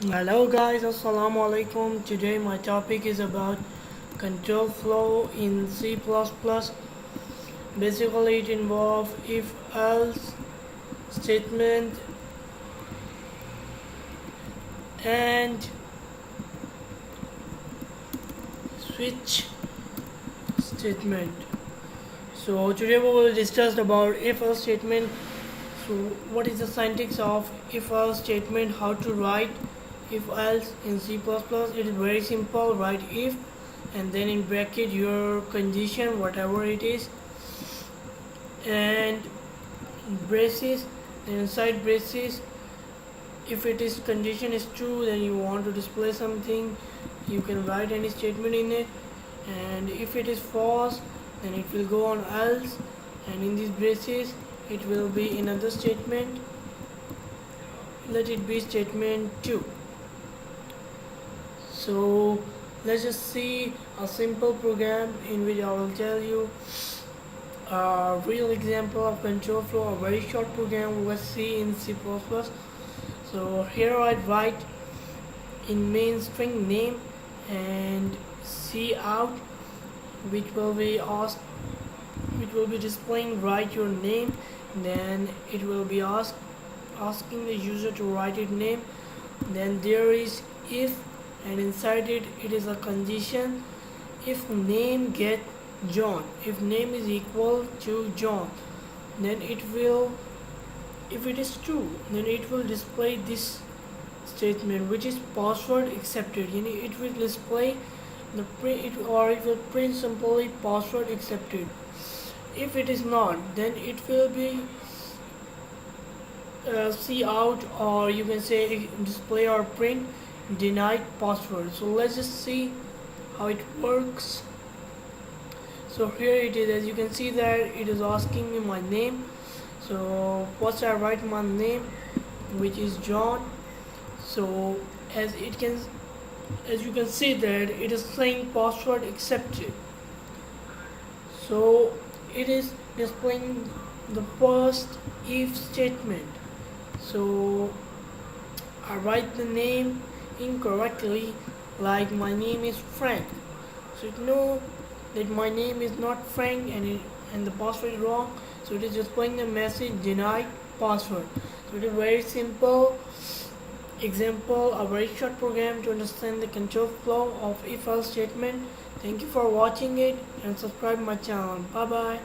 Hello guys, assalamu alaikum. Today my topic is about control flow in C++. Basically it involves if else statement and switch statement. So today we will discuss about if else statement. So what is the syntax of if else statement, how to write if else in C++. It is very simple. Write if and then in bracket your condition whatever it is and braces, and inside braces if it is condition is true then you want to display something, you can write any statement in it, and if it is false then it will go on else, and in these braces it will be another statement, let it be statement 2. So let's just see a simple program in which I will tell you a real example of control flow, a very short program we will see in C++. So here I write in main string name and cout, which will be asked, which will be displaying write your name, then it will be asking the user to write its name, then there is if, and inside it is a condition, if name get John, if name is equal to John, then it will, if it is true then it will display this statement which is password accepted, it will display the print or it will print simply password accepted. If it is not then it will be cout, or you can say display or print denied password. So let's just see how it works. So here it is, as you can see that it is asking me my name. So first I write my name which is John. So as you can see that it is saying password accepted. So it is displaying the first if statement. So I write the name incorrectly, like my name is Frank. So it knows that my name is not Frank and the password is wrong. So it is displaying the message denied password. So it is very simple example, a very short program to understand the control flow of if else statement. Thank you for watching it and subscribe my channel. Bye bye.